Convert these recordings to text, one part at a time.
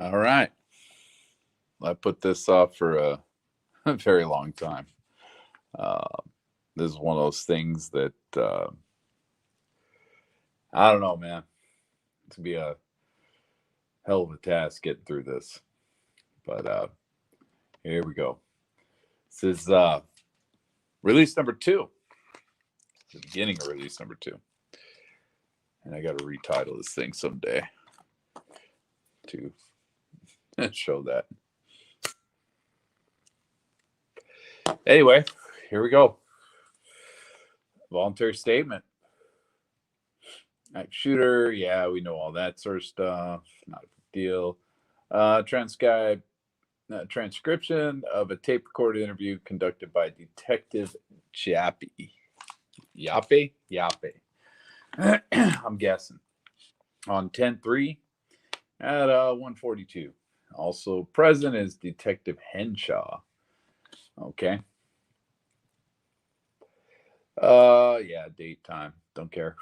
All right. I put this off for a very long time. Uh, this is one of those things that I don't know, man. It's gonna be a hell of a task getting through this, but here we go. This is release number two, the beginning of release number two, and I got to retitle this thing someday to show that. Anyway, here we go. Voluntary statement. Active shooter, yeah, we know all that sort of stuff. Not a big deal. Transcription of a tape recorded interview conducted by Detective Jappy. Yappe. I'm guessing. On 10-3 at 142. Also present is Detective Henshaw. Okay. Yeah, date, time. Don't care.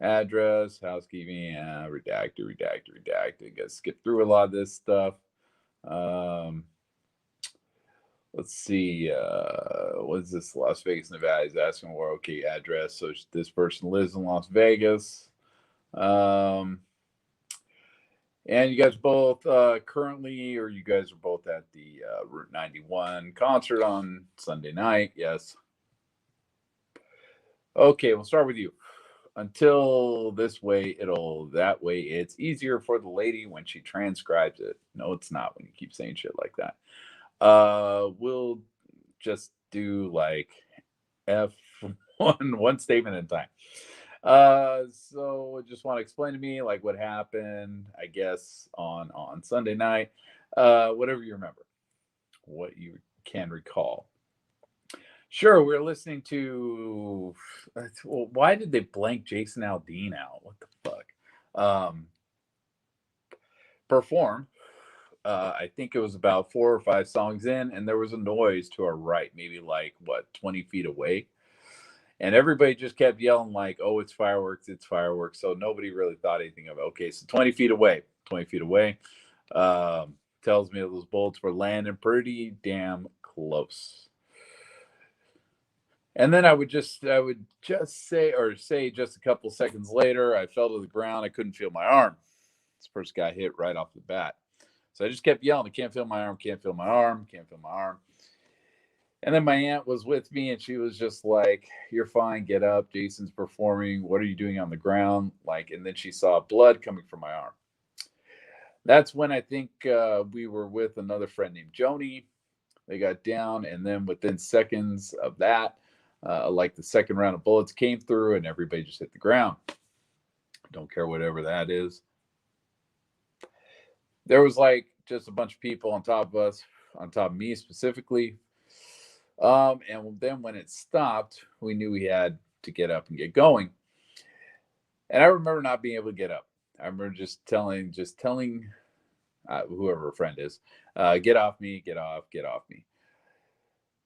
Address, housekeeping, yeah, redacted. Gotta skip through a lot of this stuff. Let's see. What is this? Las Vegas, Nevada. He's asking where okay address. So this person lives in Las Vegas. And you guys both currently, or you guys are both at the Route 91 concert on Sunday night. Yes. Okay, we'll start with you. Until this way, that way it's easier for the lady when she transcribes it. No, it's not when you keep saying shit like that. We'll just do like one statement at a time. So just want to explain to me like what happened, I guess, on Sunday night. Whatever you remember, what you can recall. Sure, we were listening to. Well, why did they blank Jason Aldean out? What the fuck? Perform. I think it was about 4 or 5 songs in, and there was a noise to our right, maybe like what 20 feet away, and everybody just kept yelling like, "Oh, it's fireworks! It's fireworks!" So nobody really thought anything of it. Okay, so 20 feet away, 20 feet away, tells me those bullets were landing pretty damn close. And then I would just say just a couple seconds later, I fell to the ground. I couldn't feel my arm. This first guy hit right off the bat. So I just kept yelling, I can't feel my arm, can't feel my arm, can't feel my arm. And then my aunt was with me and she was just like, "You're fine, get up. Jason's performing. What are you doing on the ground?" Like, and then she saw blood coming from my arm. That's when I think we were with another friend named Joni. They got down, and then within seconds of that, like the second round of bullets came through, and everybody just hit the ground. Don't care whatever that is. There was like just a bunch of people on top of us, on top of me specifically. And then when it stopped, we knew we had to get up and get going. And I remember not being able to get up. I remember just telling whoever a friend is, get off me, get off me.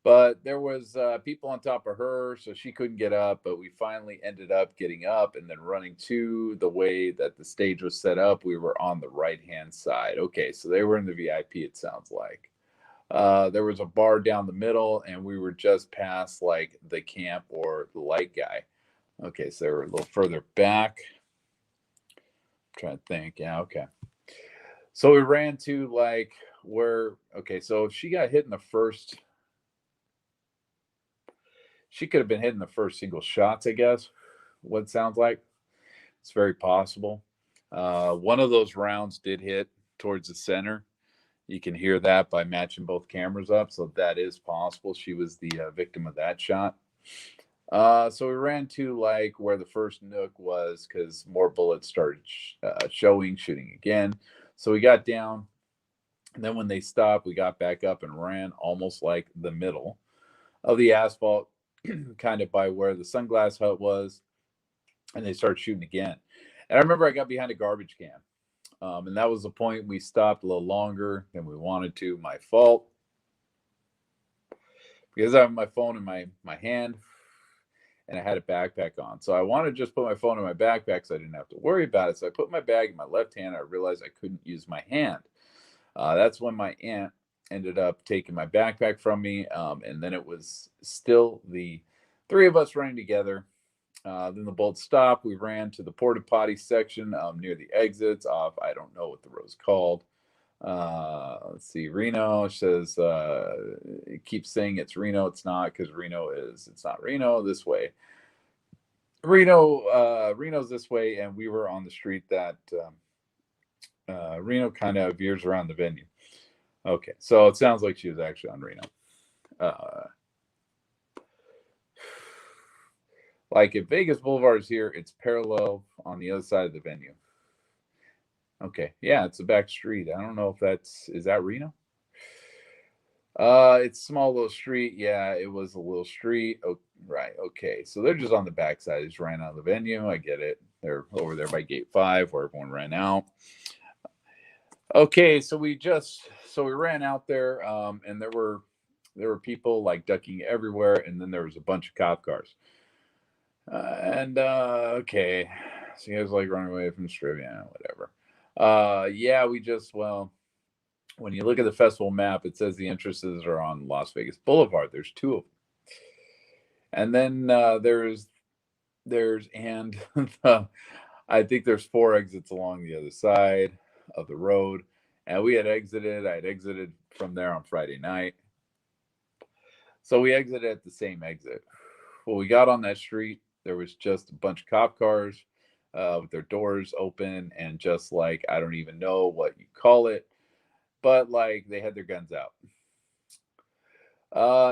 But there was people on top of her, so she couldn't get up. But we finally ended up getting up and then running to the way that the stage was set up. We were on the right hand side. Okay, so they were in the VIP. It sounds like there was a bar down the middle, and we were just past like the camp or the light guy. Okay, so they were a little further back. I'm trying to think. Yeah, okay. So we ran to like where. Okay, so if she got hit in the first she could have been hitting the first single shots, I guess. What it sounds like. It's very possible. One of those rounds did hit towards the center. You can hear that by matching both cameras up. So that is possible. She was the victim of that shot. So we ran to like where the first nook was because more bullets started shooting again. So we got down. And then when they stopped, we got back up and ran almost like the middle of the asphalt, kind of by where the sunglass hut was, and they started shooting again. And I remember I got behind a garbage can, and that was the point we stopped a little longer than we wanted to. My fault, because I have my phone in my hand, and I had a backpack on. So I wanted to just put my phone in my backpack so I didn't have to worry about it. So I put my bag in my left hand. I realized I couldn't use my hand. That's when my aunt ended up taking my backpack from me. And then it was still the three of us running together. Then the bolt stopped. We ran to the porta potty section near the exits off. I don't know what the road's called. Let's see. Reno says, it keeps saying it's Reno. It's not, because it's not Reno this way. Reno's this way. And we were on the street that Reno kind of veers around the venue. Okay. So it sounds like she was actually on Reno. Like if Vegas Boulevard is here, it's parallel on the other side of the venue. Okay. Yeah, it's a back street. I don't know if is that Reno? It's a small little street. Yeah, it was a little street. Oh, right. Okay. So they're just on the backside. They just ran out of the venue. I get it. They're over there by gate 5 where everyone ran out. Okay, so we ran out there, and there were people like ducking everywhere, and then there was a bunch of cop cars. Okay, so you guys like running away from the strip, yeah, whatever. Yeah, when you look at the festival map, it says the entrances are on Las Vegas Boulevard. There's 2 of them, and then and I think there's 4 exits along the other side of the road, and I had exited from there on Friday night. So we exited at the same exit. Well, we got on that street. There was just a bunch of cop cars with their doors open, and just like, I don't even know what you call it, but like they had their guns out.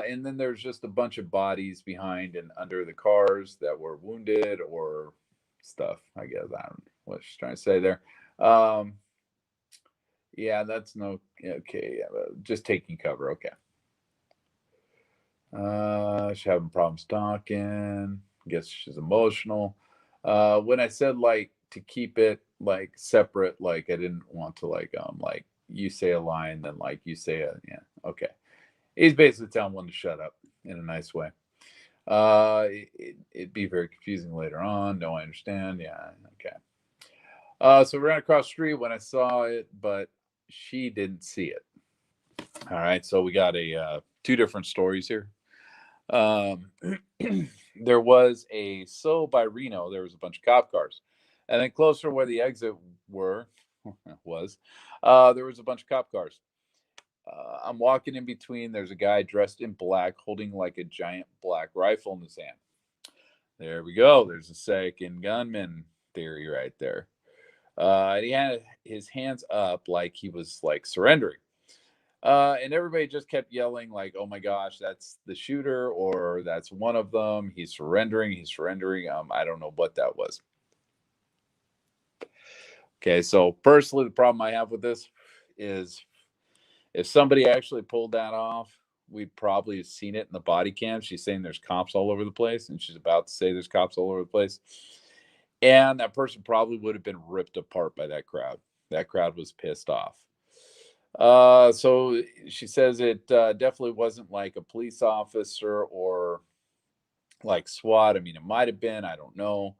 And then there's just a bunch of bodies behind and under the cars that were wounded or stuff. I guess I don't know what she's trying to say there. Yeah, that's no okay. Just taking cover. Okay. She's having problems talking. Guess she's emotional. When I said like to keep it like separate, like I didn't want to like you say a line, then like you say yeah, okay. He's basically telling one to shut up in a nice way. It'd be very confusing later on. No, I understand. Yeah, okay. So we ran across the street when I saw it, but she didn't see it. All right, so we got 2 different stories here. There was by Reno, there was a bunch of cop cars, and then closer where the exit was, there was a bunch of cop cars. I'm walking in between. There's a guy dressed in black holding like a giant black rifle in his hand. There we go. There's a second gunman theory right there. And he had his hands up like he was like surrendering. And everybody just kept yelling like, "Oh my gosh, that's the shooter," or "That's one of them. He's surrendering. He's surrendering." I don't know what that was. Okay, so personally, the problem I have with this is if somebody actually pulled that off, we'd probably have seen it in the body cam. She's saying there's cops all over the place, and she's about to say there's cops all over the place. And that person probably would have been ripped apart by that crowd. That crowd was pissed off. So she says it definitely wasn't like a police officer or like SWAT. I mean, it might have been, I don't know.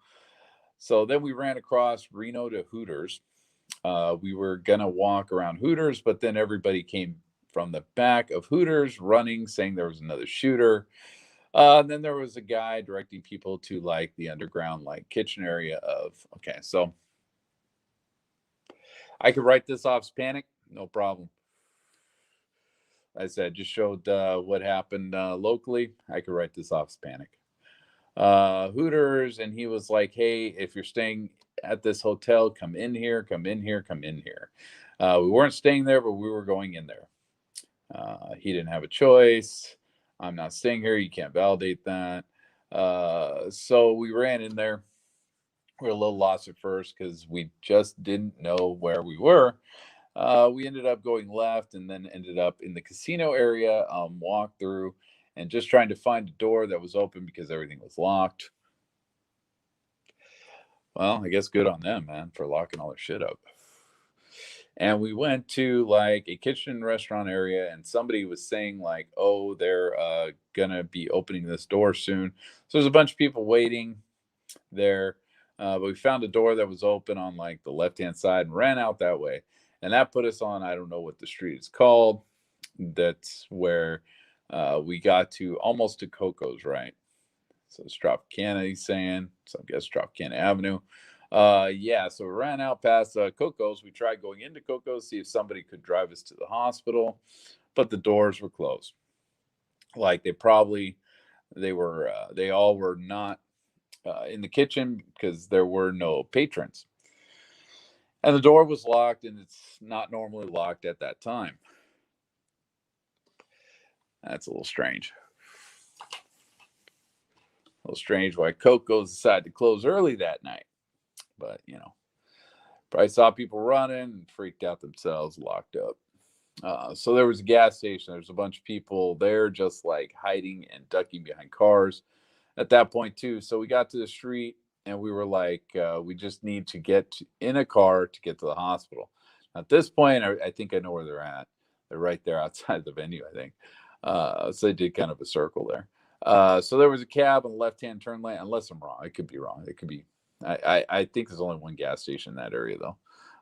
So then we ran across Reno to Hooters. We were going to walk around Hooters, but then everybody came from the back of Hooters running, saying there was another shooter. And then there was a guy directing people to like the underground, like kitchen area of, okay, so I could write this off as panic, no problem. I said, just showed what happened locally. I could write this off as panic. Hooters, and he was like, "Hey, if you're staying at this hotel, come in here, come in here, come in here." We weren't staying there, but we were going in there. He didn't have a choice. I'm not staying here. You can't validate that. So we ran in there. We were a little lost at first because we just didn't know where we were. We ended up going left and then ended up in the casino area, walked through and just trying to find a door that was open because everything was locked. Well, I guess good on them, man, for locking all their shit up. And we went to like a kitchen restaurant area, and somebody was saying like, oh, they're gonna be opening this door soon. So there's a bunch of people waiting there. But we found a door that was open on like the left hand side and ran out that way. And that put us on, I don't know what the street is called. That's where we got to almost to Coco's, right? So it's Tropicana, he's saying. So I guess Tropicana Avenue. Yeah, so we ran out past Coco's. We tried going into Coco's, see if somebody could drive us to the hospital, but the doors were closed. Like they all were not in the kitchen because there were no patrons. And the door was locked, and it's not normally locked at that time. That's a little strange. A little strange why Coco's decided to close early that night. But, probably saw people running and freaked out themselves, locked up. So there was a gas station. There's a bunch of people there just like hiding and ducking behind cars at that point, too. So we got to the street and we were like, we just need to get in a car to get to the hospital. At this point, I think I know where they're at. They're right there outside the venue, I think. So they did kind of a circle there. So there was a cab on the left-hand turn lane, unless I'm wrong. I could be wrong. It could be. I think there's only one gas station in that area, though,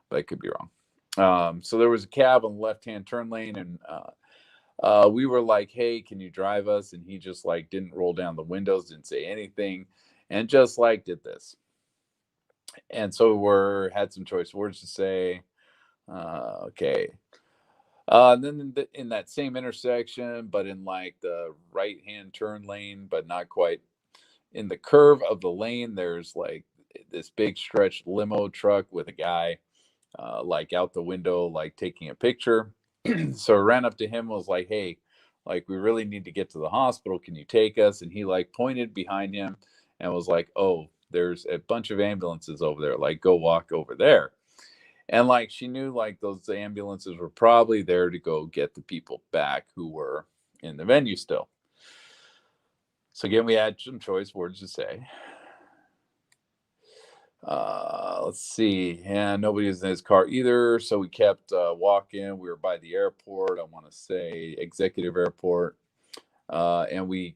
but I could be wrong. So there was a cab on the left-hand turn lane, and we were like, "Hey, can you drive us?" And he just like didn't roll down the windows, didn't say anything, and just like did this. And so had some choice words to say. Okay. And then in that same intersection, but in like the right-hand turn lane, but not quite in the curve of the lane, there's like this big stretched limo truck with a guy like out the window, like taking a picture. So I ran up to him and was like, "Hey, like we really need to get to the hospital. Can you take us?" And he like pointed behind him and was like, "Oh, there's a bunch of ambulances over there. Like go walk over there." And like she knew like those ambulances were probably there to go get the people back who were in the venue still. So again, we had some choice words to say. Let's see. And nobody was in his car either. So we kept walking. We were by the airport. I want to say Executive Airport. And we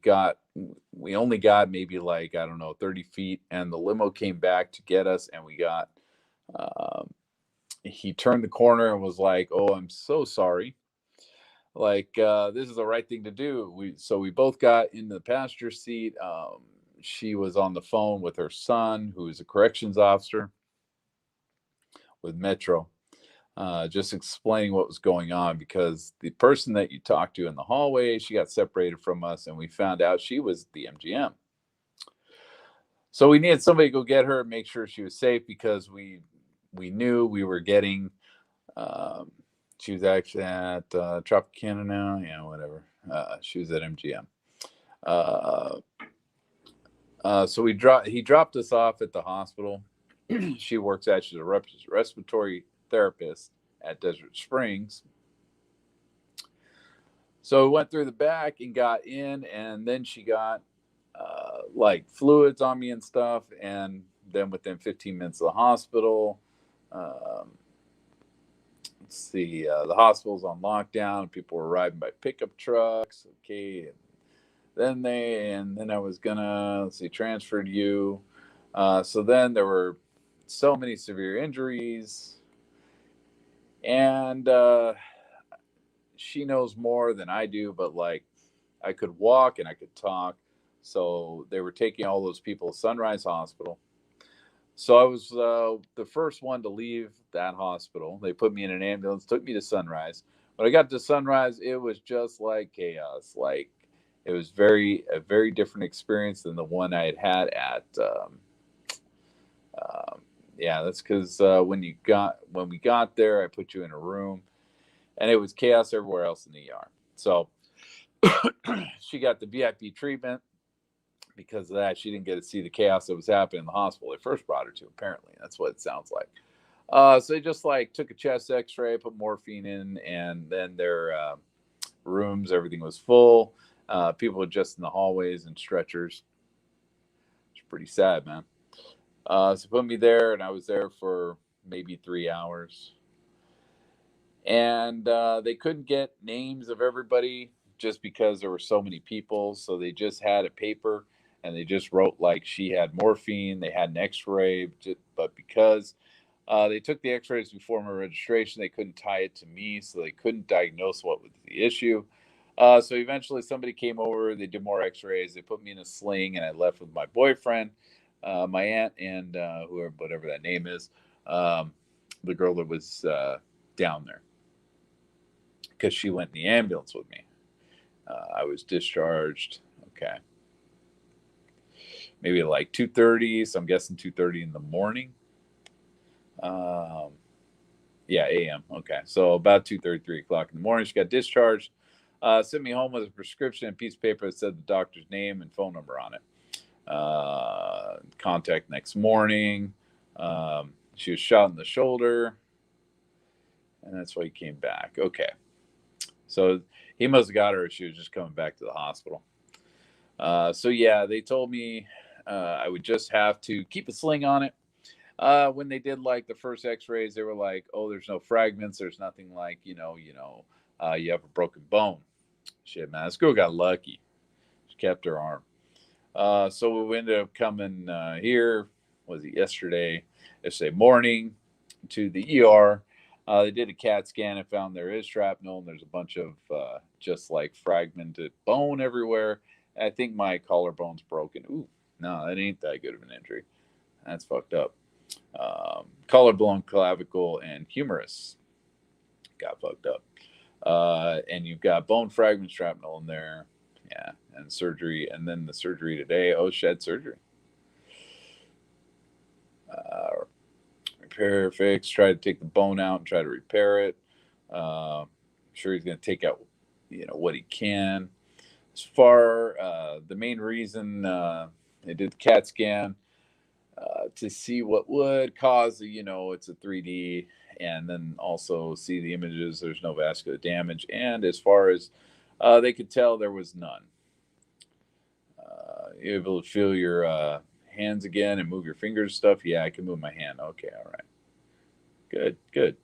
only got maybe like, I don't know, 30 feet. And the limo came back to get us. And he turned the corner and was like, "Oh, I'm so sorry. Like, this is the right thing to do." We both got in the passenger seat. She was on the phone with her son, who is a corrections officer with Metro, just explaining what was going on because the person that you talked to in the hallway, she got separated from us, and we found out she was the MGM. So we needed somebody to go get her and make sure she was safe because we knew we were getting. She was actually at Tropicana now, whatever. She was at MGM. So he dropped us off at the hospital. She's a respiratory therapist at Desert Springs. So we went through the back and got in, and then she got like fluids on me and stuff. And then within 15 minutes of the hospital, let's see, the hospital's on lockdown. People were arriving by pickup trucks. Okay. And then I was gonna, let's see, transferred you. So then there were so many severe injuries. And she knows more than I do, but like I could walk and I could talk. So they were taking all those people to Sunrise Hospital. So I was the first one to leave that hospital. They put me in an ambulance, took me to Sunrise. When I got to Sunrise, it was just like chaos. Like it was a very different experience than the one I had at. Yeah, that's because when we got there, I put you in a room, and it was chaos everywhere else in the ER. So she got the VIP treatment. Because of that, she didn't get to see the chaos that was happening in the hospital they first brought her to. Apparently, that's what it sounds like. So they just like took a chest X-ray, put morphine in, and then their rooms, everything was full. People were just in the hallways and stretchers. It's pretty sad, man. So put me there, and I was there for maybe 3 hours. And they couldn't get names of everybody just because there were so many people. So they just had a paper and they just wrote like she had morphine. They had an X-ray, but because they took the X-rays before my registration, they couldn't tie it to me, so they couldn't diagnose what was the issue. So eventually, somebody came over. They did more X-rays. They put me in a sling, and I left with my boyfriend, my aunt, and whoever, whatever that name is, the girl that was down there, because she went in the ambulance with me. I was discharged. Okay, maybe like 2:30. So I'm guessing 2:30 in the morning. Um, yeah, a.m. Okay, so about 2:30, 3 o'clock in the morning, she got discharged. Sent me home with a prescription and a piece of paper that said the doctor's name and phone number on it. Contact next morning. She was shot in the shoulder, and that's why he came back. Okay, so he must have got her. She was just coming back to the hospital. So yeah, they told me I would just have to keep a sling on it. When they did like the first X-rays, they were like, "Oh, there's no fragments. There's nothing like you have a broken bone." Shit, man, this girl got lucky. She kept her arm. So we ended up coming here. Was it yesterday? Yesterday morning to the ER. They did a CAT scan and found there is shrapnel and there's a bunch of just like fragmented bone everywhere. I think my collarbone's broken. Ooh, no, that ain't that good of an injury. That's fucked up. Collarbone, clavicle, and humerus got fucked up. And you've got bone fragment shrapnel in there. Yeah, and surgery. And then the surgery today. Oh, shed surgery. Repair, fix, try to take the bone out and try to repair it. I'm sure he's going to take out, what he can. As far the main reason they did the CAT scan to see what would cause it's a 3D, and then also see the images. There's no vascular damage, and as far as they could tell, there was none. You able to feel your hands again and move your fingers and stuff? Yeah, I can move my hand. Okay, all right, good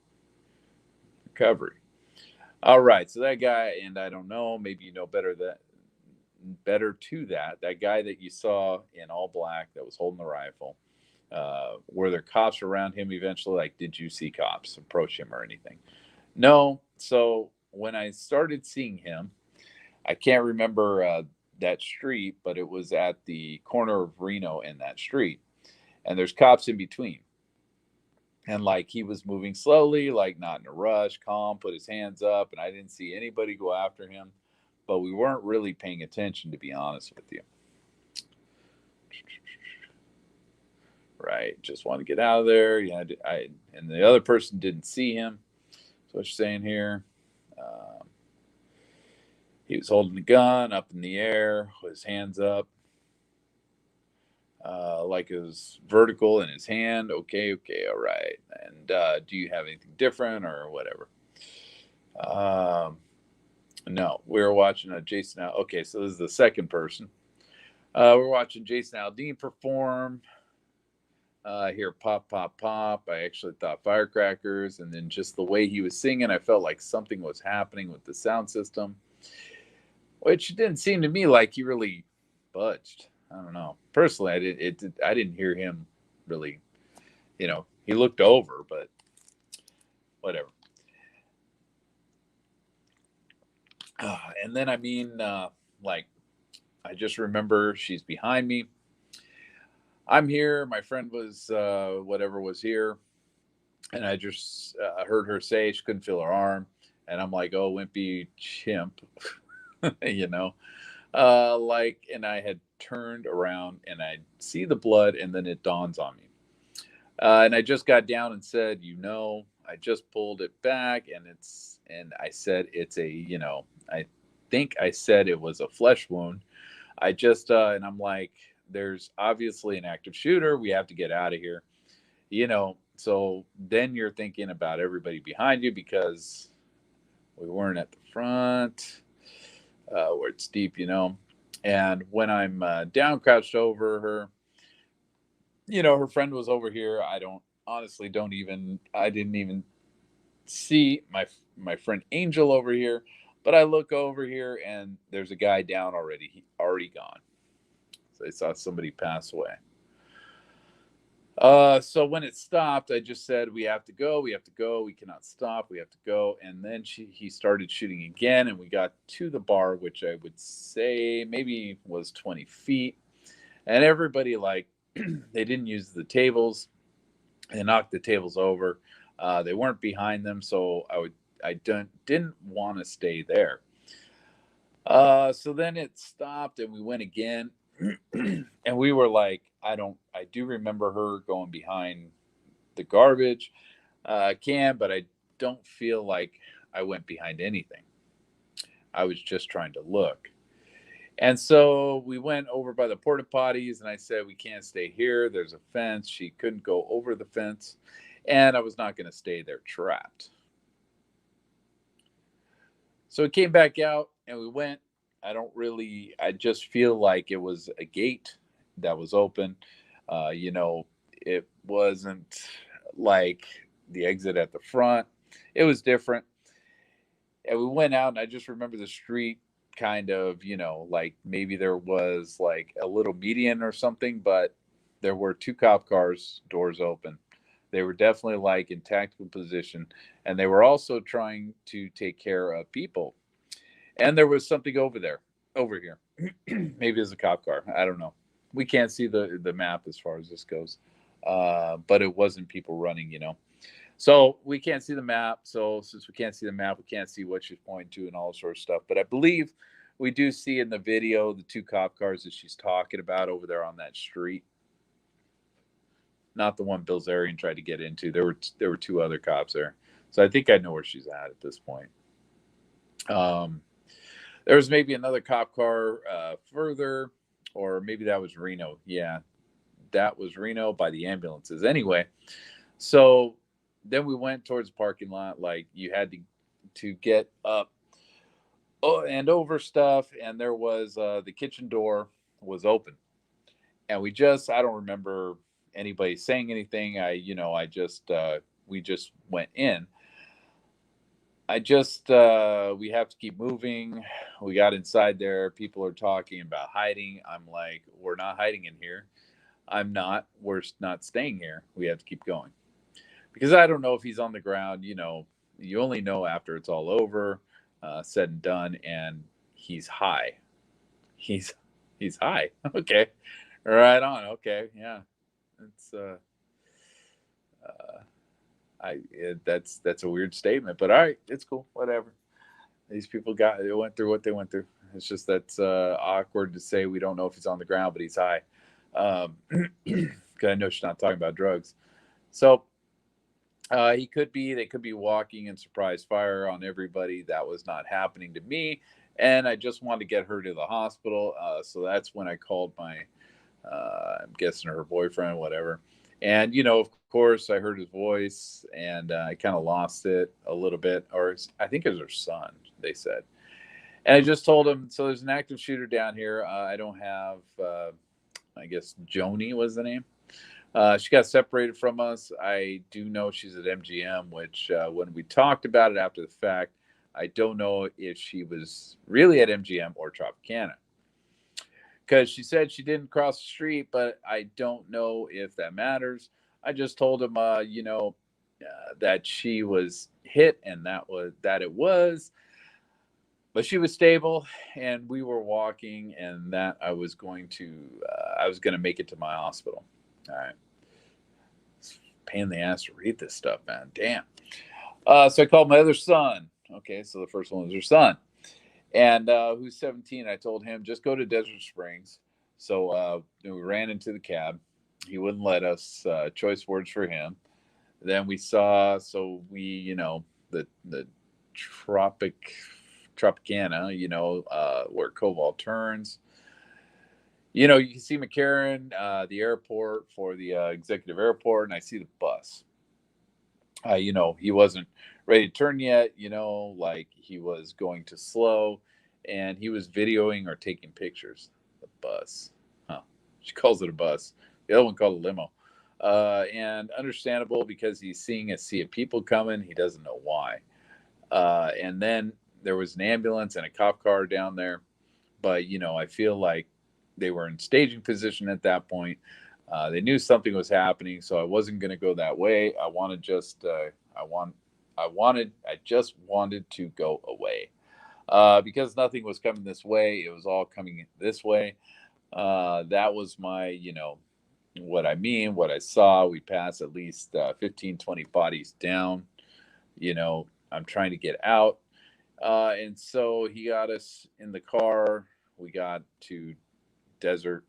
recovery. All right, so that guy, and I don't know, maybe you know better to that guy that you saw in all black that was holding the rifle. Were there cops around him eventually? Like, did you see cops approach him or anything? No. So when I started seeing him, I can't remember that street, but it was at the corner of Reno and that street, and there's cops in between. And like he was moving slowly, like not in a rush, calm, put his hands up, and I didn't see anybody go after him. But we weren't really paying attention, to be honest with you. Right, just want to get out of there. Yeah, and the other person didn't see him. That's what you're saying here. Um, he was holding the gun up in the air with his hands up, like it was vertical in his hand. Okay, all right. And do you have anything different or whatever? Um, no, we were watching Jason. Okay, so this is the second person. We're watching Jason Aldean perform. Hear pop, pop, pop. I actually thought firecrackers, and then just the way he was singing, I felt like something was happening with the sound system, which didn't seem to me like he really budged. I don't know. Personally, I didn't hear him really. He looked over, but whatever. And then I mean, like, I just remember she's behind me. I'm here. My friend was whatever was here, and I just heard her say she couldn't feel her arm, and I'm like, "Oh, wimpy chimp," you know. Like, and I had turned around and I see the blood, and then it dawns on me. And I just got down and said, I just pulled it back, and I said it's I think I said it was a flesh wound. I just, and I'm like, there's obviously an active shooter. We have to get out of here, So then you're thinking about everybody behind you because we weren't at the front where it's deep. And when I'm down, crouched over her, her friend was over here. I didn't even see my friend Angel over here, but I look over here and there's a guy down already. He already gone. So I saw somebody pass away. So when it stopped, I just said, "We have to go. We have to go. We cannot stop. We have to go." And then he started shooting again, and we got to the bar, which I would say maybe was 20 feet. And everybody like they didn't use the tables. They knocked the tables over. They weren't behind them, so I didn't want to stay there. So then it stopped, and we went again, and we were like, I do remember her going behind the garbage can, but I don't feel like I went behind anything. I was just trying to look. And so we went over by the porta potties, and I said, "We can't stay here. There's a fence." She couldn't go over the fence, and I was not going to stay there trapped. So we came back out and we went. I just feel like it was a gate that was open. You know, it wasn't like the exit at the front, it was different. And we went out, and I just remember the street kind of, like maybe there was like a little median or something, but there were two cop cars, doors open. They were definitely like in tactical position, and they were also trying to take care of people. And there was something over here. Maybe it's a cop car. I don't know. We can't see the map as far as this goes, but it wasn't people running. So we can't see the map. So since we can't see the map, we can't see what she's pointing to and all sort of stuff. But I believe we do see in the video the two cop cars that she's talking about over there on that street. Not the one Bill Zarian tried to get into. There were two other cops there. So I think I know where she's at this point. Um, there was maybe another cop car further, or maybe that was Reno. Yeah, that was Reno by the ambulances. Anyway, so then we went towards the parking lot. Like you had to get up and over stuff, and there was the kitchen door was open, and I don't remember anybody saying anything. I just we just went in. We have to keep moving. We got inside there. People are talking about hiding. I'm like, we're not hiding in here. I'm not. We're not staying here. We have to keep going. Because I don't know if he's on the ground. You only know after it's all over, said and done, and he's high. He's he's high. Okay, right on. Okay, yeah, it's uh, that's a weird statement, but all right, it's cool. Whatever. These people they went through what they went through. It's just that's awkward to say. We don't know if he's on the ground, but he's high. Because I know she's not talking about drugs. So he could be. They could be walking in surprise fire on everybody. That was not happening to me, and I just wanted to get her to the hospital. So that's when I called my, I'm guessing her boyfriend, whatever. And of course, I heard his voice, and I kind of lost it a little bit. Or I think it was her son. They said, and I just told him. So there's an active shooter down here. I don't have. I guess Joni was the name. She got separated from us. I do know she's at MGM, which when we talked about it after the fact, I don't know if she was really at MGM or Tropicana. Because she said she didn't cross the street, but I don't know if that matters. I just told him, that she was hit and that it was, but she was stable, and we were walking, and that I was going to make it to my hospital. All right. Pain in the ass to read this stuff, man. Damn. So I called my other son. Okay, so the first one was her son, and who's 17. I told him just go to Desert Springs. So we ran into the cab. He wouldn't let us. Choice words for him. Then we saw. So we, the Tropicana. Where Koval turns. You can see McCarran, the airport for the executive airport, and I see the bus. He wasn't ready to turn yet, like he was going too slow, and he was videoing or taking pictures. The bus. Huh. She calls it a bus. The other one called a limo. And understandable because he's seeing a sea of people coming. He doesn't know why. And then there was an ambulance and a cop car down there. But, I feel like they were in staging position at that point. They knew something was happening, so I wasn't going to go that way. I just wanted to go away because nothing was coming this way. It was all coming this way. That was my, what I mean, what I saw. We passed at least 15, 20 bodies down. I'm trying to get out. And so he got us in the car. We got to Desert.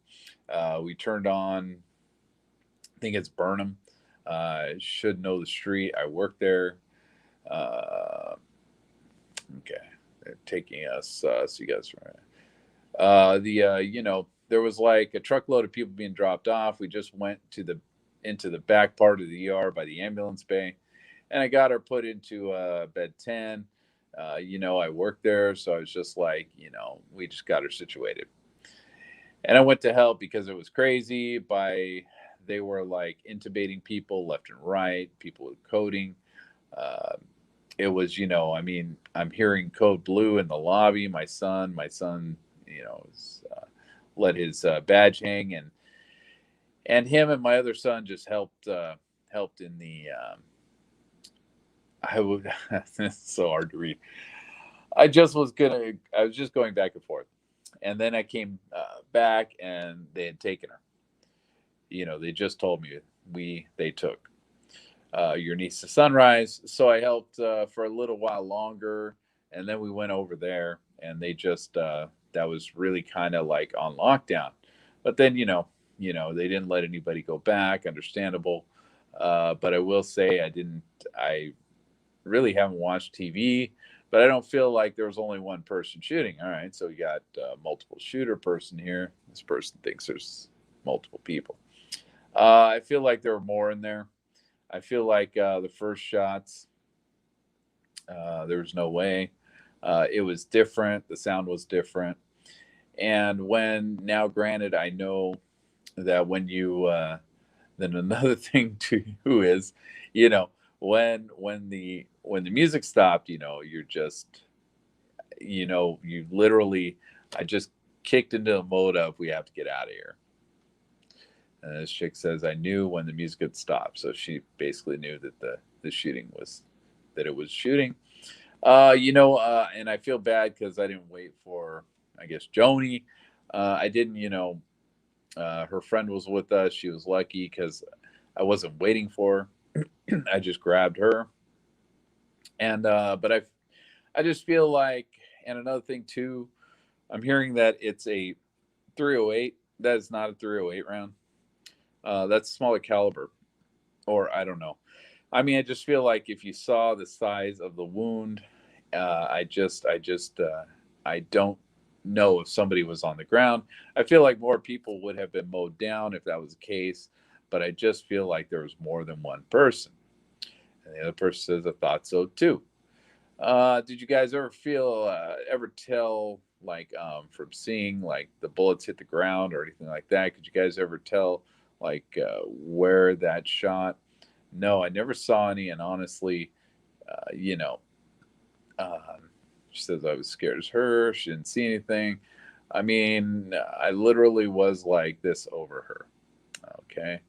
We turned on, I think it's Burnham. Should know the street. I work there. Okay. They're taking us. So you guys, there was like a truckload of people being dropped off. We just went into the back part of the ER by the ambulance bay, and I got her put into bed 10. I worked there, so I was just like, we just got her situated. And I went to help because it was crazy. They were like intubating people left and right, people with coding. Uh, it was, I'm hearing code blue in the lobby. My son, let his badge hang, and him and my other son just helped in the. I would. It's so hard to read. I was just going back and forth, and then I came back, and they had taken her. They just told me they took your niece to Sunrise. So I helped for a little while longer, and then we went over there, and they just that was really kind of like on lockdown. But then they didn't let anybody go back. Understandable. But I will say I really haven't watched TV, but I don't feel like there was only one person shooting. All right, so we got multiple shooter person here. This person thinks there's multiple people. I feel like there were more in there. I feel like the first shots, there was no way. It was different. The sound was different. And granted, I know that then another thing too is, you know, when the music stopped, you're just, you literally, I just kicked into the mode of we have to get out of here. And this chick says, I knew when the music had stopped. So she basically knew that the shooting was, that it was shooting. And I feel bad because I didn't wait for, I guess, Joni. I didn't, her friend was with us. She was lucky because I wasn't waiting for her. I just grabbed her. But I just feel like, and another thing too, I'm hearing that it's a 308. That is not a 308 round. That's smaller caliber, or I don't know. I mean, I just feel like if you saw the size of the wound, I don't know if somebody was on the ground. I feel like more people would have been mowed down if that was the case, but I just feel like there was more than one person. And the other person says, I thought so too. Did you guys ever tell, like, from seeing like the bullets hit the ground or anything like that? Could you guys ever tell, like, where that shot? No, I never saw any. And honestly, uh, you know, she says I was scared as her. She didn't see anything. I mean, I literally was like this over her. Okay.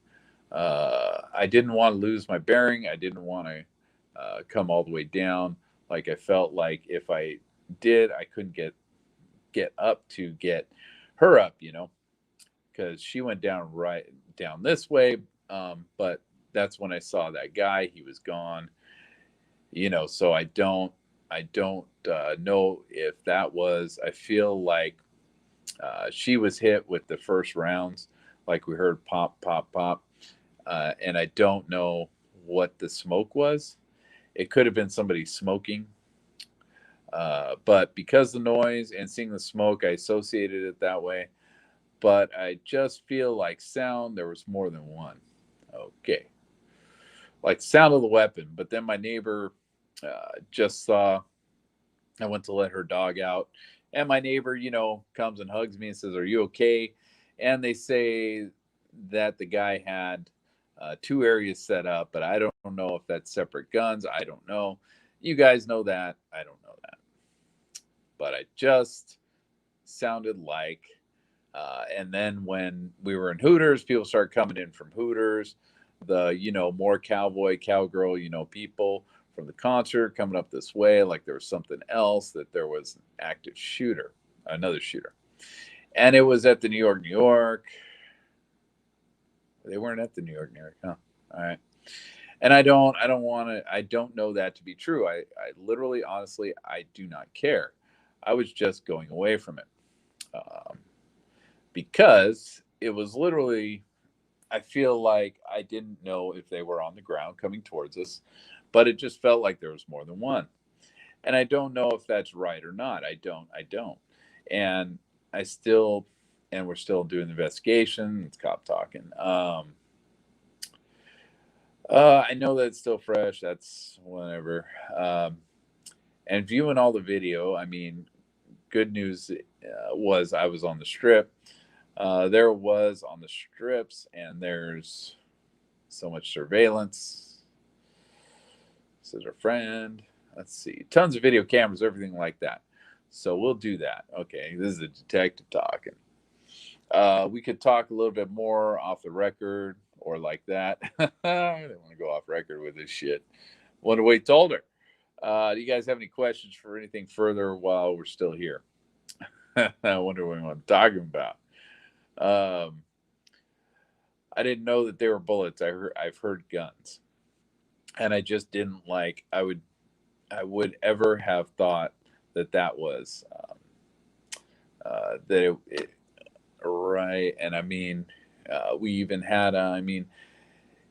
I didn't want to lose my bearing. I didn't want to come all the way down. Like I felt like if I did, I couldn't get up to get her up, because she went down right down this way. But that's when I saw that guy. He was gone. So I don't know if that was. I feel like she was hit with the first rounds, like we heard pop, pop, pop, and I don't know what the smoke was. It could have been somebody smoking, but because the noise and seeing the smoke, I associated it that way. But I just feel like sound, there was more than one. Okay. Like sound of the weapon. But then my neighbor just saw, I went to let her dog out. And my neighbor, comes and hugs me and says, Are you okay? And they say that the guy had two areas set up, but I don't know if that's separate guns. I don't know. You guys know that. I don't know that. But I just sounded like, and then when we were in Hooters, people started coming in from Hooters. More cowboy, cowgirl, people from the concert coming up this way, like there was something else, that there was an active shooter, another shooter. And it was at the New York, New York. They weren't at the New York, New York, huh? All right. And I don't want to, I don't know that to be true. I literally, honestly, I do not care. I was just going away from it. Because it was literally, I feel like I didn't know if they were on the ground coming towards us, but it just felt like there was more than one. And I don't know if that's right or not. I don't. And I still, and we're still doing the investigation. It's cop talking. I know that's still fresh. That's whatever. And viewing all the video, I mean, good news was I was on the strip. There was on the strips, and there's so much surveillance. This is our friend. Let's see. Tons of video cameras, everything like that. So we'll do that. Okay, this is a detective talking. We could talk a little bit more off the record or like that. I don't want to go off record with this shit. Wonder what he told her. Do you guys have any questions for anything further while we're still here? I wonder what I'm talking about. I didn't know that they were bullets. I've heard guns, and I just didn't like. I would ever have thought that was that it right. And I mean, we even had. I mean,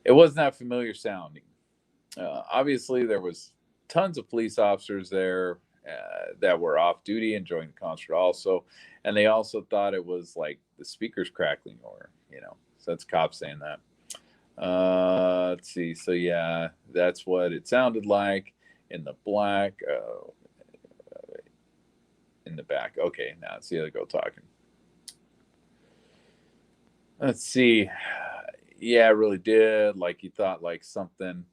it wasn't that familiar sounding. Obviously, there was tons of police officers there that were off duty enjoying the concert also, and they also thought it was like the speakers crackling, or so that's cops saying that. Let's see. So yeah, that's what it sounded like in the black. In the back. Okay, now it's the other girl talking. Let's see. Yeah, it really did. Like you thought, like something.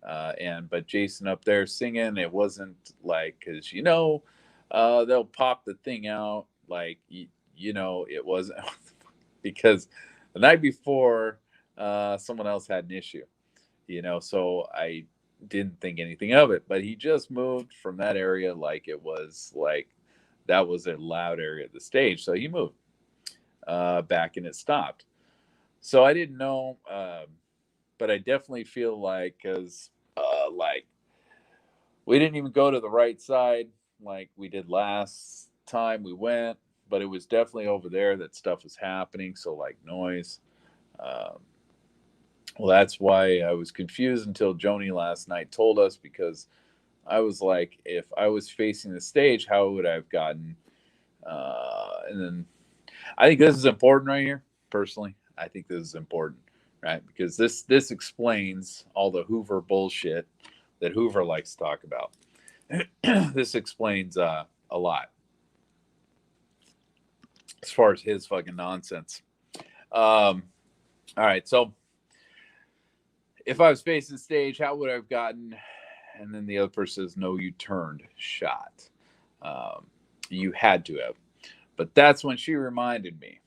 But Jason up there singing, it wasn't like, because they'll pop the thing out, like it wasn't because the night before someone else had an issue, so I didn't think anything of it. But he just moved from that area, like it was like that was a loud area of the stage, so he moved back and it stopped. So I didn't know, but I definitely feel like, because like we didn't even go to the right side like we did last time we went, but it was definitely over there that stuff was happening. So like noise. Um, well, that's why I was confused until Joni last night told us, because I was like, if I was facing the stage, how would I have gotten? And then I think this is important right here. Personally, I think this is important, right? Because this explains all the Hoover bullshit that Hoover likes to talk about. This explains a lot as far as his fucking nonsense. All right, so if I was facing the stage, how would I have gotten? And then the other person says, no, you turned shot. You had to have. But that's when she reminded me,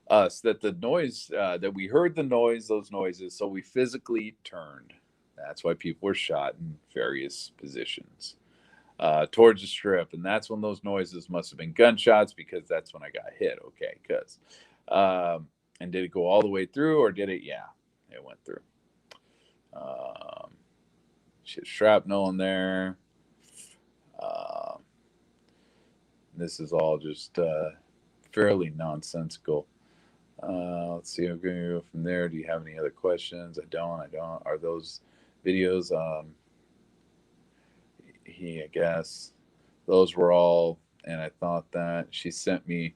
us, that the noise, that we heard the noise, those noises, so we physically turned. That's why people were shot in various positions towards the strip. And that's when those noises must have been gunshots, because that's when I got hit. Okay, because. And did it go all the way through, or did it? Yeah, it went through. Shit, shrapnel in there. This is all just fairly nonsensical. Let's see. I'm going to go from there. Do you have any other questions? I don't. Are those videos? I guess those were all. And I thought that she sent me.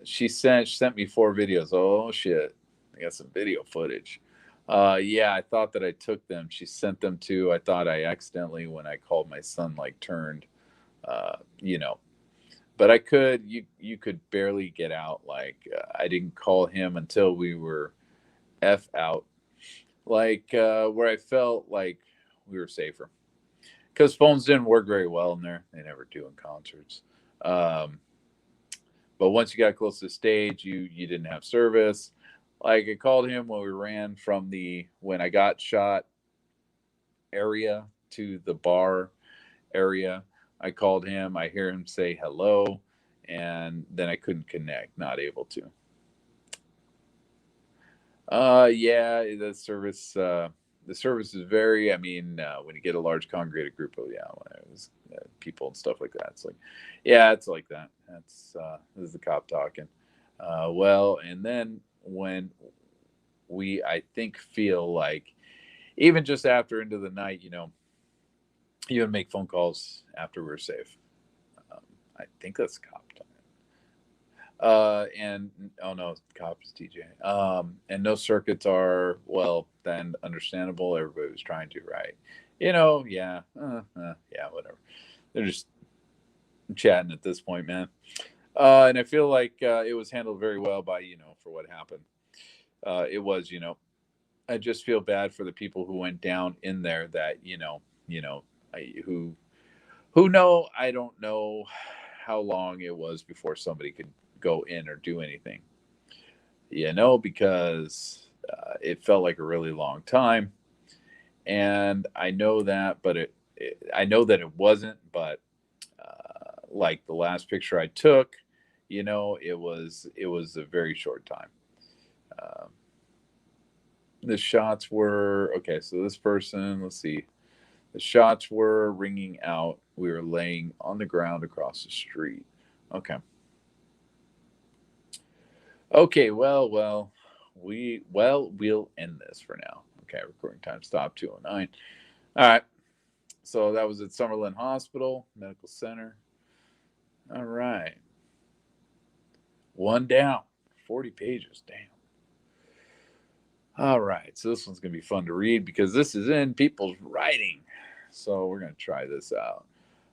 She sent me 4 videos. Oh shit! I got some video footage. Yeah, I thought that I took them. She sent them to. I thought I accidentally, when I called my son, like turned. Uh, you know, but I could. You could barely get out. Like I didn't call him until we were f out. Like where I felt like we were safer because phones didn't work very well in there. They never do in concerts. Um, but once you got close to the stage, you didn't have service. Like I called him when we ran from the when I got shot area to the bar area. I called him. I hear him say hello, and then I couldn't connect. Not able to. Yeah, the service is very. I mean, when you get a large congregated group of when it was, people and stuff like that, it's like, yeah, it's like that. That's this is the cop talking. Well, and then when I think feel like even just after into the night, you would make phone calls after we are safe. Um, I think that's cop talking. And oh no, cops DJ. And no circuits are well then understandable. Everybody was trying to, right? Yeah, yeah, whatever. They're just chatting at this point, man. And I feel like it was handled very well by for what happened. It was I just feel bad for the people who went down in there that you know who know I don't know how long it was before somebody could go in or do anything. Because it felt like a really long time, and I know that, but I know that it wasn't. But like the last picture I took, it was a very short time. Um, the shots were okay. So this person, let's see, the shots were ringing out. We were laying on the ground across the street. Okay. Okay, we'll end this for now. Okay, recording time stop 209. All right. So that was at Summerlin Hospital Medical Center. All right. One down. 40 pages. Damn. All right. So this one's going to be fun to read because this is in people's writing. So we're going to try this out.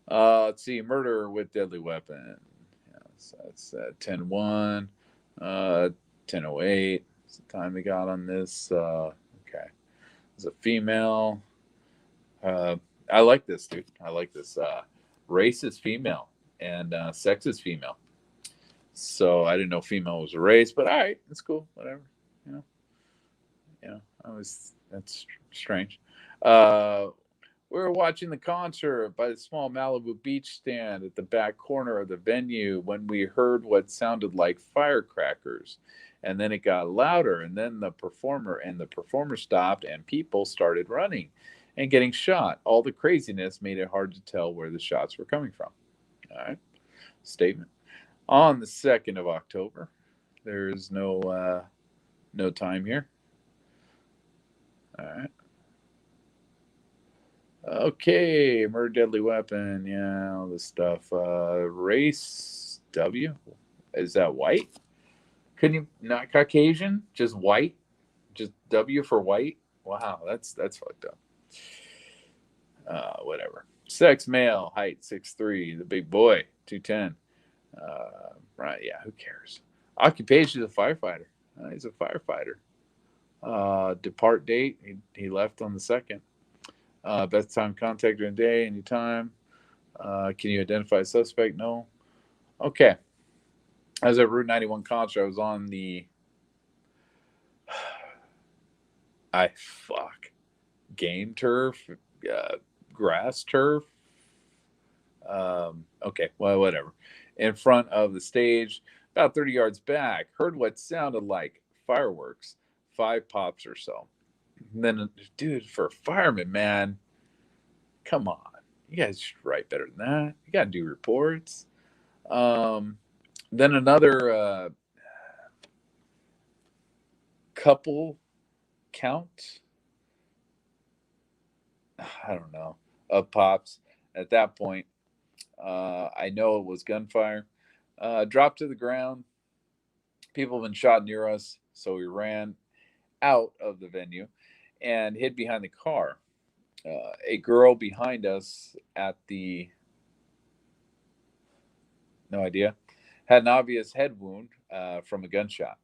Let's see. Murder with deadly weapon. Yeah, so that's 10-1. 10:08. That's the time they got on this. Okay. It's a female. Uh, I like this, dude. I like this. Race is female and sex is female. So I didn't know female was a race, but all right, it's cool. Whatever. You know, that's strange. Uh, we were watching the concert by the small Malibu beach stand at the back corner of the venue when we heard what sounded like firecrackers. And then it got louder, and then the performer stopped, and people started running and getting shot. All the craziness made it hard to tell where the shots were coming from. All right. Statement. On the 2nd of October, there's no time here. All right. Okay, murder, deadly weapon, yeah, all this stuff. Race W, is that white? Couldn't you not Caucasian? Just white? Just W for white? Wow, that's fucked up. Whatever. Sex male, height 6'3", the big boy, 210. Right, yeah, who cares? Occupation is a firefighter. He's a firefighter. Depart date, he left on the 2nd. Best time contact during the day, anytime. Can you identify a suspect? No. Okay. I was at Route 91 concert. I was on the game turf, grass turf. Okay, well, whatever. In front of the stage, about 30 yards back, heard what sounded like fireworks, 5 pops or so. And then, dude, for a fireman, man, come on. You guys should write better than that. You got to do reports. Then another couple count, I don't know, of pops. At that point, I know it was gunfire. Dropped to the ground. People have been shot near us, so we ran out of the venue and hid behind the car. A girl behind us at the No idea. Had an obvious head wound from a gunshot.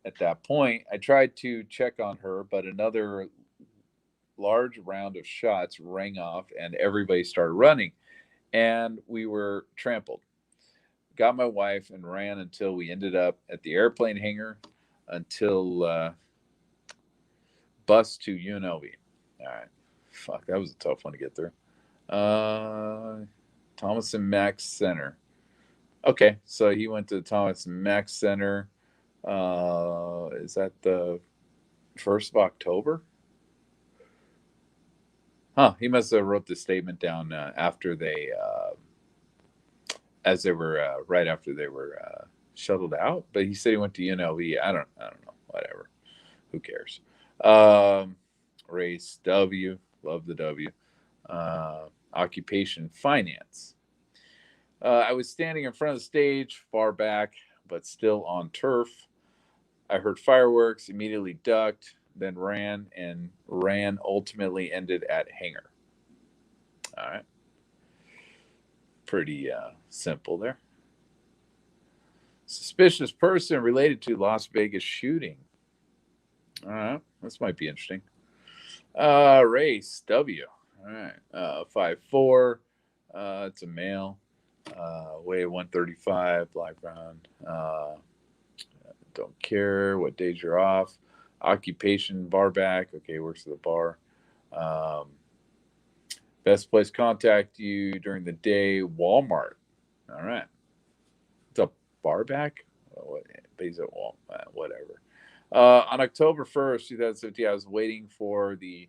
At that point, I tried to check on her, but another large round of shots rang off and everybody started running, and we were trampled. Got my wife and ran until we ended up at the airplane hangar until bus to UNLV. All right. Fuck, that was a tough one to get through. Thomas and Mack Center. Okay, so he went to the Thomas and Mack Center. Is that the 1st of October? Huh, he must have wrote the statement down after they, as they were, right after they were shuttled out. But he said he went to UNLV. I don't know. Whatever. Who cares? Race W. Love the W. Occupation finance. I was standing in front of the stage, far back, but still on turf. I heard fireworks, immediately ducked, then ran, and ran ultimately ended at hangar. All right. Pretty simple there. Suspicious person related to Las Vegas shooting. All right. This might be interesting. Race W. All right. 5'4". It's a male. Weigh 135, black brown. Don't care what days you're off. Occupation, bar back. Okay, works at the bar. Best place to contact you during the day, Walmart. All right. It's a bar back? He's at Walmart, whatever. On October 1st, 2017, I was waiting for the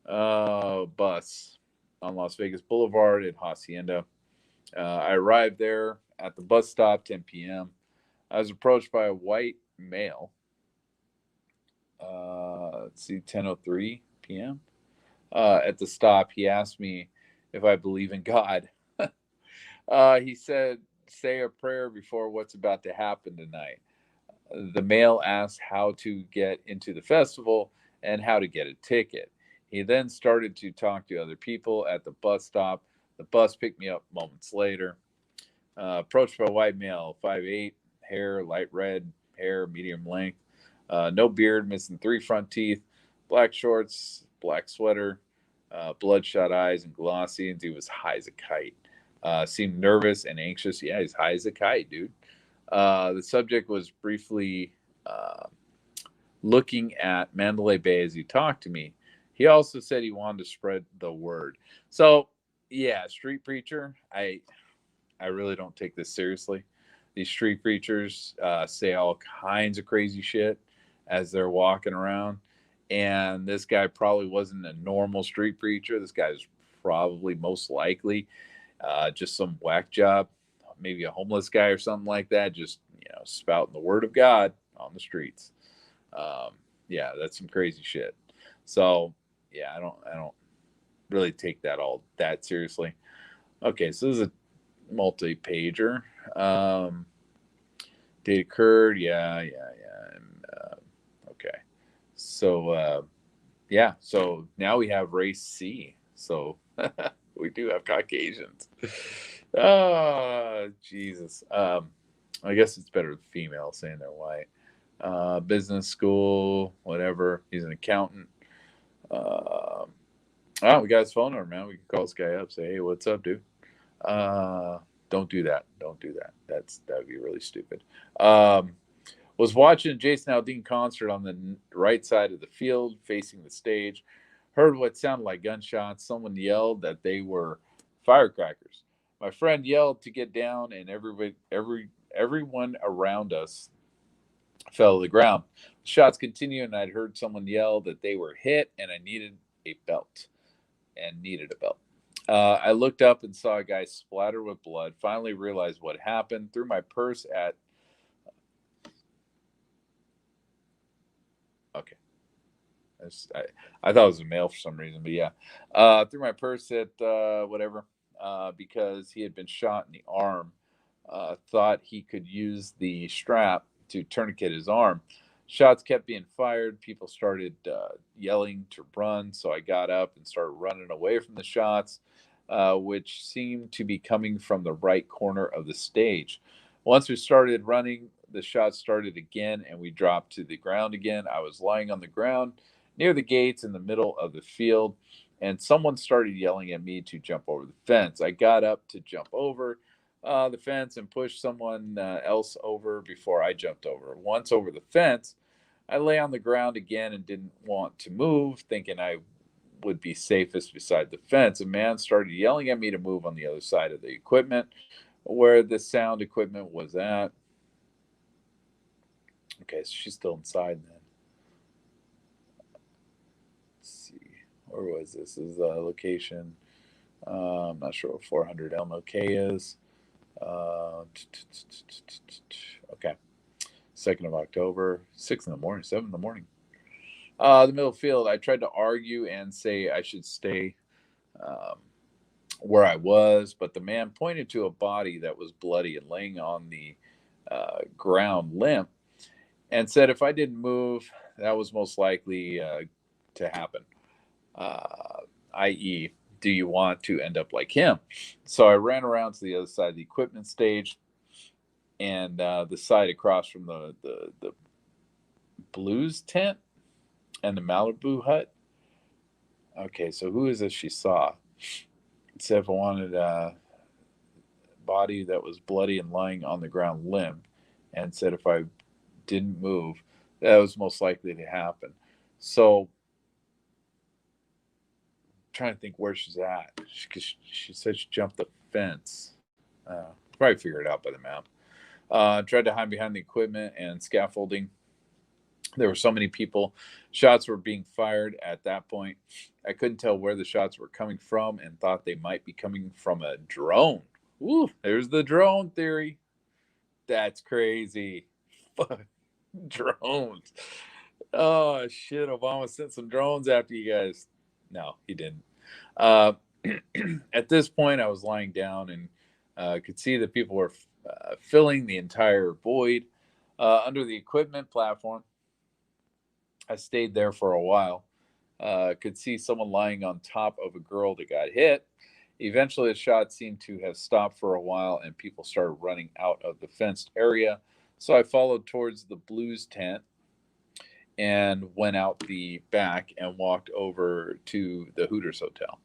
bus on Las Vegas Boulevard at Hacienda. I arrived there at the bus stop, 10 p.m. I was approached by a white male. Let's see, 10:03 p.m. At the stop, he asked me if I believe in God. He said, "Say a prayer before what's about to happen tonight." The male asked how to get into the festival and how to get a ticket. He then started to talk to other people at the bus stop. The bus picked me up moments later. Approached by a white male, 5'8", hair, light red, hair, medium length. No beard, missing 3 front teeth, black shorts, black sweater, bloodshot eyes and glossy, and he was high as a kite. Seemed nervous and anxious. Yeah, he's high as a kite, dude. The subject was briefly looking at Mandalay Bay as he talked to me. He also said he wanted to spread the word. So, yeah, street preacher. I really don't take this seriously. These street preachers say all kinds of crazy shit as they're walking around. And this guy probably wasn't a normal street preacher. This guy is probably most likely just some whack job, maybe a homeless guy or something like that, just spouting the word of God on the streets. Yeah, that's some crazy shit. So yeah, I don't really take that all that seriously. Okay, so this is a multi-pager. Date occurred. Yeah. And, okay. So, yeah. So now we have race C. So we do have Caucasians. Oh, Jesus. I guess it's better with female saying they're white. Business school, whatever. He's an accountant. Oh, we got his phone number, man. We can call this guy up, say, "Hey, what's up, dude?" Don't do that. Don't do that. That'd be really stupid. Was watching a Jason Aldean concert on the right side of the field, facing the stage. Heard what sounded like gunshots. Someone yelled that they were firecrackers. My friend yelled to get down, and everyone around us fell to the ground. The shots continued, and I'd heard someone yell that they were hit, and I needed a belt. I looked up and saw a guy splatter with blood. Finally realized what happened. Threw my purse at. Okay. I thought it was a male for some reason, but yeah. Threw my purse at whatever because he had been shot in the arm. Thought he could use the strap to tourniquet his arm. Shots kept being fired. People started yelling to run, so I got up and started running away from the shots. which seemed to be coming from the right corner of the stage. Once we started running, the shots started again, and we dropped to the ground again. I was lying on the ground near the gates in the middle of the field, and someone started yelling at me to jump over the fence. I got up to jump over the fence and pushed someone else over before I jumped over. Once over the fence, I lay on the ground again and didn't want to move, thinking I would be safest beside the fence. A man started yelling at me to move on the other side of the equipment where the sound equipment was at. Okay, so she's still inside then. Let's see. Where was this? This is the location. I'm not sure what 400 LMOK is. Okay. 2nd of October, 6 in the morning, 7 in the morning. The middle field, I tried to argue and say I should stay where I was, but the man pointed to a body that was bloody and laying on the ground limp and said if I didn't move, that was most likely to happen, i.e., do you want to end up like him? So I ran around to the other side of the equipment stage and the side across from the Blues tent and the Malibu hut. Okay, so who is this she saw? It said if I wanted a body that was bloody and lying on the ground limp, and said if I didn't move, that was most likely to happen. So I'm trying to think where she's at, because she said she jumped the fence. Probably figure it out by the map. Tried to hide behind the equipment and scaffolding. There were so many people. Shots were being fired at that point. I couldn't tell where the shots were coming from and thought they might be coming from a drone. Ooh, there's the drone theory. That's crazy. Drones. Oh, shit. Obama sent some drones after you guys. No, he didn't. At this point, I was lying down and could see that people were filling the entire void under the equipment platform. I stayed there for a while. Could see someone lying on top of a girl that got hit. Eventually, the shot seemed to have stopped for a while, and people started running out of the fenced area. So I followed towards the Blues tent and went out the back and walked over to the Hooters Hotel.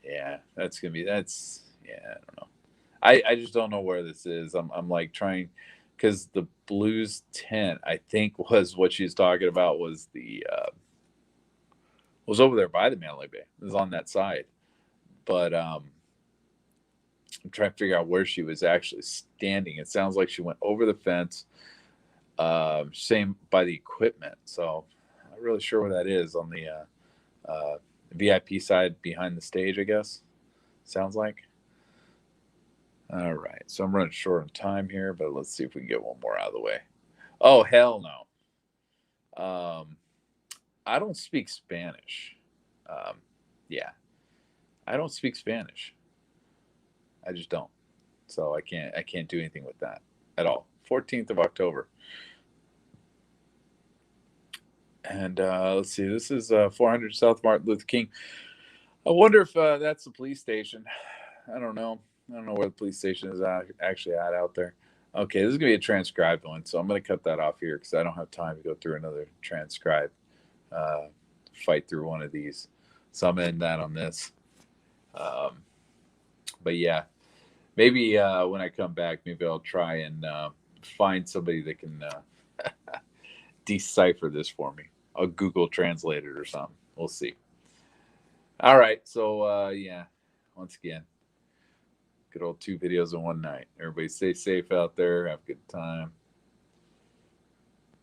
Yeah, that's gonna be yeah, I don't know. I just don't know where this is. I'm like trying, because the Blues tent, I think, was what she's talking about, was the was over there by the Manly Bay. It was on that side. But I'm trying to figure out where she was actually standing. It sounds like she went over the fence, same by the equipment. So I'm not really sure where that is, on the VIP side behind the stage, I guess. Sounds like. All right. So I'm running short on time here, but let's see if we can get one more out of the way. Oh, hell no. I don't speak Spanish. Yeah. I don't speak Spanish. I just don't. So I can't do anything with that at all. 14th of October. And let's see, this is 400 South Martin Luther King. I wonder if that's the police station. I don't know. I don't know where the police station is actually at out there. Okay, this is going to be a transcribed one, so I'm going to cut that off here because I don't have time to go through another transcribe, fight through one of these. So I'm ending that on this. But yeah, maybe when I come back, maybe I'll try and find somebody that can decipher this for me. I'll Google Translate it or something. We'll see. All right, so yeah, once again, good old 2 videos in one night. Everybody stay safe out there. Have a good time.